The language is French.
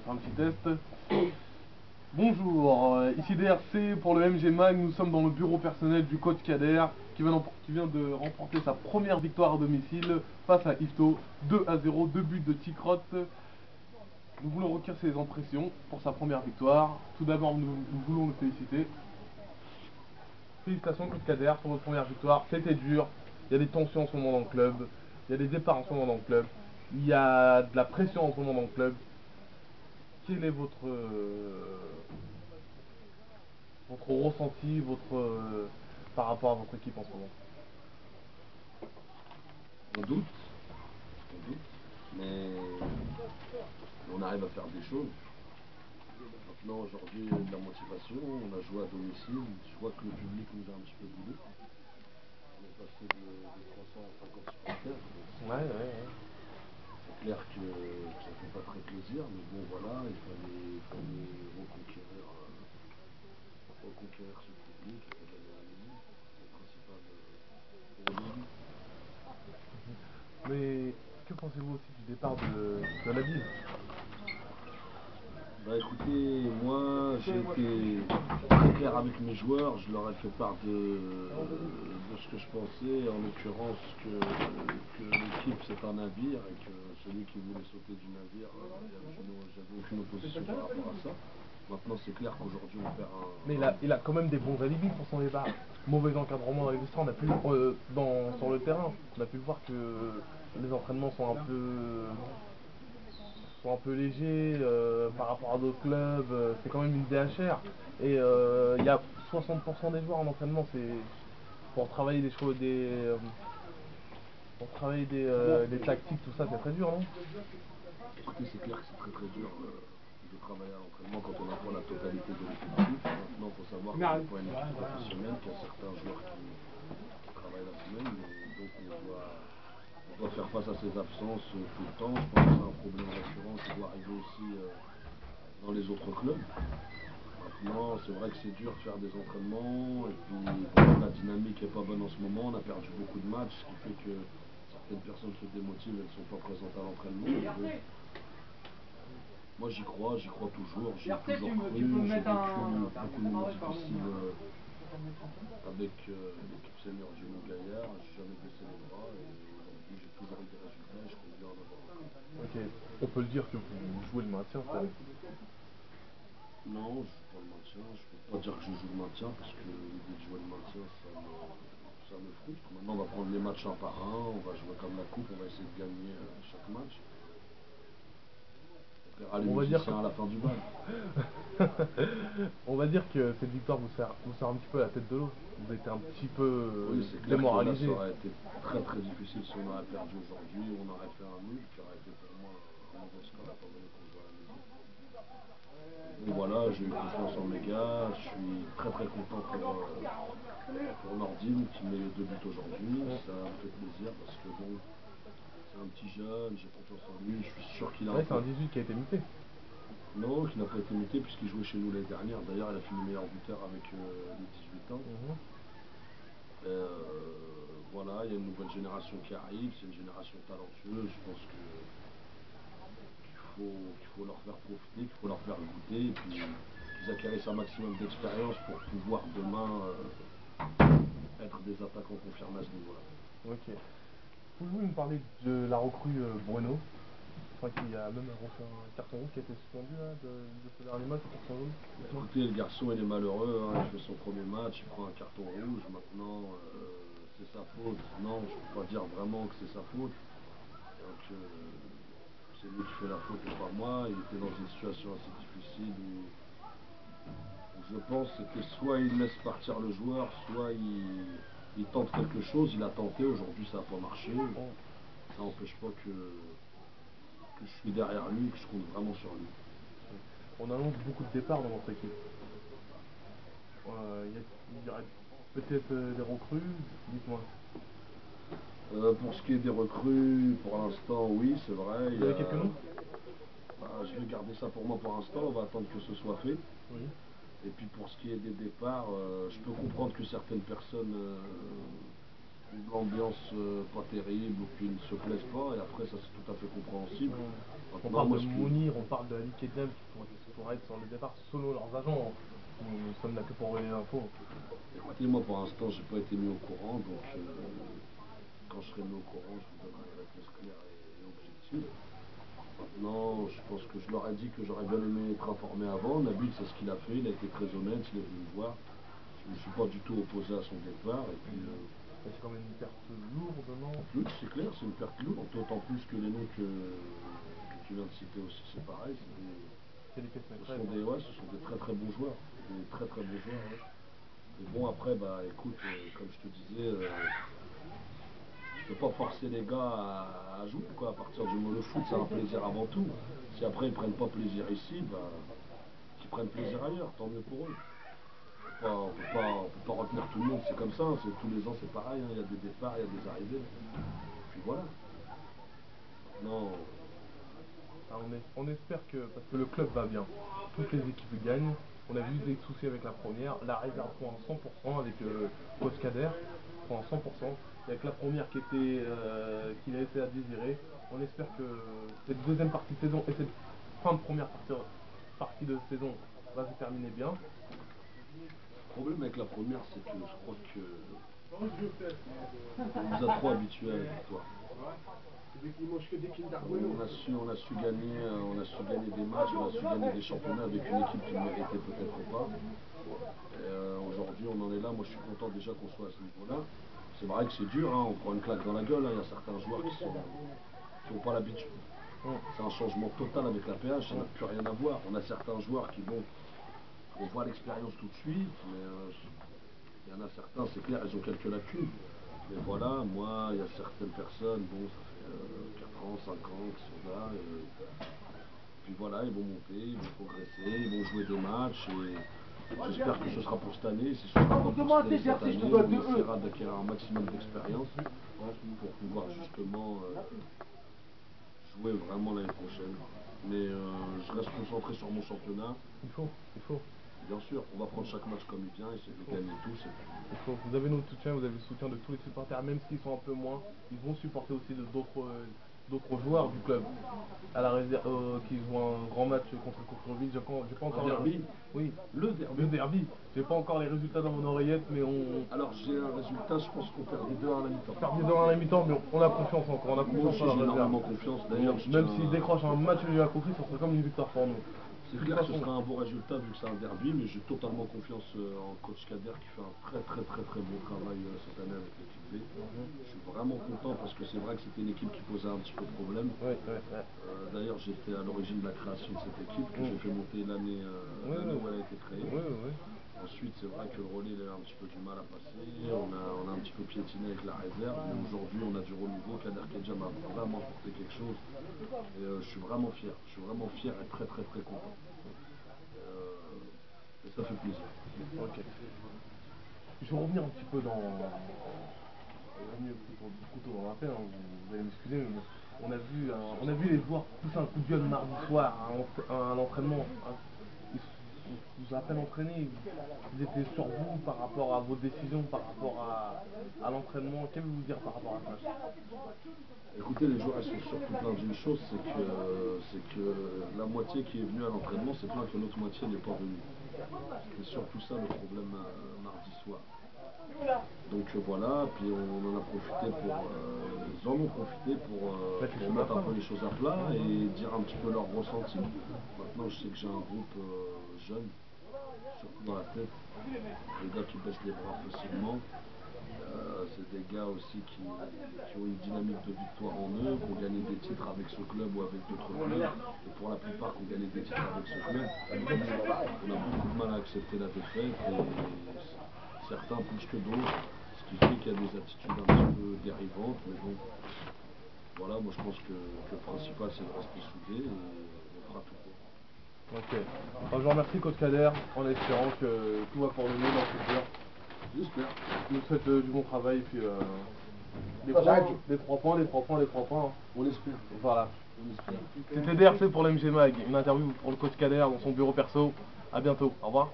faire un petit test. Bonjour, ici DRC pour le MG Mag. Nous sommes dans le bureau personnel du coach Kader qui vient de remporter sa première victoire à domicile face à Ifto, 2-0, 2 buts de Tikrot. Nous voulons recueillir ses impressions pour sa première victoire. Tout d'abord, nous voulons le féliciter. Félicitations coach Kader pour votre première victoire. C'était dur, il y a des tensions en ce moment dans le club, il y a des départs en ce moment dans le club, il y a de la pression en ce moment dans le club. Quel est votre ressenti, par rapport à votre équipe en ce moment? On doute, mais on arrive à faire des choses. Maintenant, aujourd'hui, il y a de la motivation, on a joué à domicile, je vois que le public nous a un petit peu boudé. On est passé de 350 supporters. Ouais. C'est clair que ça ne fait pas très plaisir, mais bon voilà, il fallait reconquérir ce public et puis gagner la ligne. C'est le principal pour aujourd'hui. Mais que pensez-vous aussi du départ de la ville? Bah écoutez, moi j'ai été très clair avec mes joueurs, je leur ai fait part de ce que je pensais, en l'occurrence que l'équipe c'est un navire et que celui qui voulait sauter du navire, j'avais aucune opposition par rapport à ça. Maintenant c'est clair qu'aujourd'hui on perd un... Mais il a quand même des bons alibis pour son départ. Mauvais encadrement dans les vestiaires, on a pu sur le terrain, on a pu voir que les entraînements sont un peu légers par rapport à d'autres clubs. C'est quand même une DHR et il y a 60% des joueurs en entraînement, c'est pour travailler des tactiques, tout ça, c'est très dur, non? Écoutez, c'est clair que c'est très très dur de travailler à l'entraînement quand on n'a pas la totalité de l'effectif. Maintenant, il faut savoir qu'on n'est pas une équipe professionnelle, qu'il y a certains joueurs qui travaillent la semaine, donc on doit faire face à ces absences tout le temps. Je pense que c'est un problème récurrent qui doit arriver aussi dans les autres clubs. Maintenant, c'est vrai que c'est dur de faire des entraînements, et puis bon, la dynamique n'est pas bonne en ce moment, on a perdu beaucoup de matchs, ce qui fait que certaines personnes se démotivent, elles ne sont pas présentes à l'entraînement. Moi j'y crois toujours, j'ai toujours cru, j'ai vécu beaucoup de moments difficiles avec l'équipe senior du Mont-Gaillard, j'ai jamais baissé les bras et aujourd'hui j'ai toujours eu des résultats et je compte bien en avoir encore. Ok, on peut le dire que vous jouez le maintien, ça. Non, je joue pas le maintien, je peux pas dire que je joue le maintien parce que l'idée de jouer le maintien ça me frustre. Maintenant on va prendre les matchs un par un, on va jouer comme la coupe, on va essayer de gagner chaque match. On verra les musiciens à la fin du bal. On va dire que cette victoire vous sert un petit peu la tête de l'eau. Vous êtes un petit peu Oui, c'est clair démoralisé. que là, ça aurait été très très difficile si on aurait perdu aujourd'hui, on aurait fait un nul, qui aurait été pour moi un mauvais score étant donné qu'on joue à la maison. Bon voilà, j'ai eu confiance en mes gars, je suis très très content pour Nordine qui met les 2 buts aujourd'hui. Ça me fait plaisir parce que bon, c'est un petit jeune, j'ai confiance en lui, je suis sûr qu'il a c'est un 18 qui a été muté. Non, qui n'a pas été muté puisqu'il jouait chez nous l'année dernière. D'ailleurs, il a fini meilleur buteur avec les 18 ans. Voilà, il y a une nouvelle génération qui arrive, c'est une génération talentueuse. Je pense qu'il faut leur faire profiter, qu'il faut leur faire goûter, et puis qu'ils acquérissent un maximum d'expérience pour pouvoir demain être des attaquants confirmés à ce niveau-là. Ok. Pouvez-vous nous parler de la recrue Bruno? Je crois qu'il y a même reçu un carton rouge qui a été suspendu là, de ce dernier match pour son jaune. Écoutez, le garçon il est malheureux, hein, il fait son premier match, il prend un carton rouge, maintenant c'est sa faute. Non, je ne peux pas dire vraiment que c'est sa faute. Donc c'est lui qui fait la faute et pas moi. Il était dans une situation assez difficile où je pense que soit il laisse partir le joueur, soit il tente quelque chose. Il a tenté, aujourd'hui ça n'a pas marché. Ça n'empêche pas que je suis derrière lui, que je compte vraiment sur lui. On annonce beaucoup de départs dans notre équipe. Il y aurait peut-être des recrues, dites-moi. Pour ce qui est des recrues, pour l'instant, oui, c'est vrai. Vous avez quelques noms? Je vais garder ça pour moi pour l'instant, on va attendre que ce soit fait. Oui. Et puis pour ce qui est des départs, je peux comprendre que certaines personnes une ambiance pas terrible ou qu'ils ne se plaisent pas, et après ça c'est tout à fait compréhensible. On parle de Mounir, on parle de Ali Kedem qui pourrait être sur le départ selon leurs agents. Nous sommes là que pour relayer l'info. Écoutez, moi pour l'instant j'ai pas été mis au courant, donc quand je serai mis au courant je vous donnerai une réponse claire et objective. Maintenant je pense que je leur ai dit que j'aurais bien aimé être informé avant. Nabil c'est ce qu'il a fait, il a été très honnête, il est venu me voir. Je ne me suis pas du tout opposé à son départ. Et puis, c'est quand même une perte lourde, non? Oui, c'est clair, c'est une perte lourde, d'autant plus que les noms que tu viens de citer aussi, c'est pareil. Ce sont des très très bons joueurs. Des très très bons joueurs. Ouais. Et bon, après, bah écoute, comme je te disais, je ne peux pas forcer les gars à jouer, quoi. À partir du moment où le foot, c'est un plaisir avant tout. Si après ils ne prennent pas plaisir ici, bah, qu'ils prennent plaisir ailleurs, tant mieux pour eux. On peut pas retenir tout le monde, c'est comme ça, hein, tous les ans c'est pareil, hein, il y a des départs, il y a des arrivées. Puis voilà. Non. Alors on espère que, parce que le club va bien, toutes les équipes gagnent. On a vu des soucis avec la première, la réserve prend à 100% avec coach Kader, prend à 100%. Avec la première qui a laissé à désirer. On espère que cette deuxième partie de saison et cette fin de première partie de saison va se terminer bien. Le problème avec la première, c'est que je crois que on nous a trop habitués à la victoire. On a su gagner des matchs, on a su gagner des championnats avec une équipe qui ne méritait peut-être pas. Aujourd'hui, on en est là. Moi, je suis content déjà qu'on soit à ce niveau-là. C'est vrai que c'est dur, hein, on prend une claque dans la gueule. Hein. Il y a certains joueurs qui n'ont pas l'habitude. C'est un changement total avec la PH, ça n'a plus rien à voir. On a certains joueurs qui vont. On voit l'expérience tout de suite, mais il y en a certains, c'est clair, ils ont quelques lacunes. Mais voilà, moi, il y a certaines personnes, bon, ça fait 4 ans, 5 ans qu'ils sont là. Et puis voilà, ils vont monter, ils vont progresser, ils vont jouer des matchs. Et j'espère que ce sera pour cette année. Si ce sera pas pour cette année, on essaiera d'acquérir un maximum d'expérience pour pouvoir justement jouer vraiment l'année prochaine. Mais je reste concentré sur mon championnat. Il faut. Bien sûr, on va prendre chaque match comme il vient, essayer de gagner tous. Vous avez notre soutien, vous avez le soutien de tous les supporters, même s'ils sont un peu moins, ils vont supporter aussi d'autres joueurs du club à la réserve qui jouent un grand match contre Courteville. J'ai pas encore le derby. Oui, le derby. J'ai pas encore les résultats dans mon oreillette, mais Alors j'ai un résultat, je pense qu'on perd des 2 à la mi-temps. On perd des 2 à la mi-temps, mais on a confiance encore, on a confiance en la réserve. J'ai énormément confiance. D'ailleurs, même s'ils décrochent un match nul à Courteville, ça serait comme une victoire pour nous. C'est clair que ce sera un bon résultat vu que c'est un derby, mais j'ai totalement confiance en coach Kader qui fait un très bon travail cette année avec l'équipe B. Je suis vraiment content parce que c'est vrai que c'était une équipe qui posait un petit peu de problème. D'ailleurs, j'étais à l'origine de la création de cette équipe que j'ai fait monter l'année où elle a été créée. Ensuite, c'est vrai que le relais il a un petit peu du mal à passer. On a un petit peu piétiné avec la réserve. Mais aujourd'hui, on a du renouveau. Kader Kedjam a vraiment apporté quelque chose. Et je suis vraiment fier. Je suis vraiment fier et très content. Et ça fait plaisir. Ok. Je vais revenir un petit peu dans le couteau dans la plaie, hein, vous allez m'excuser, mais on a vu les joueurs pousser un coup de gueule mardi soir à un entraînement. Ils vous ont à peine entraîné, ils étaient sur vous par rapport à vos décisions, par rapport à l'entraînement. Qu'avez-vous dire par rapport à ça? Écoutez, les joueurs ils sont surtout plaints d'une chose, c'est que la moitié qui est venue à l'entraînement, c'est plaint que l'autre moitié n'est pas venue. C'était surtout ça le problème mardi soir. Donc voilà, puis on en a profité ils en ont profité pour mettre un peu les choses à plat et dire un petit peu leur ressenti. Maintenant, je sais que j'ai un groupe jeune, surtout dans la tête, des gars qui baissent les bras facilement. C'est des gars aussi qui ont une dynamique de victoire en eux, qui ont gagné des titres avec ce club ou avec d'autres clubs, et pour la plupart qui ont gagné des titres avec ce club. On a beaucoup de mal à accepter la défaite, et certains plus que d'autres, ce qui fait qu'il y a des attitudes un petit peu dérivantes, mais bon, voilà, moi je pense que le principal c'est de rester soudé, et on fera tout pour. Ok. Alors, je vous remercie coach Kader, en espérant que tout va pour le mieux dans le futur. J'espère. Je vous souhaite du bon travail, et puis des 3 points. On l'espère. Voilà. C'était DRC pour l'MG Mag, une interview pour le coach Kader dans son bureau perso. A bientôt, au revoir.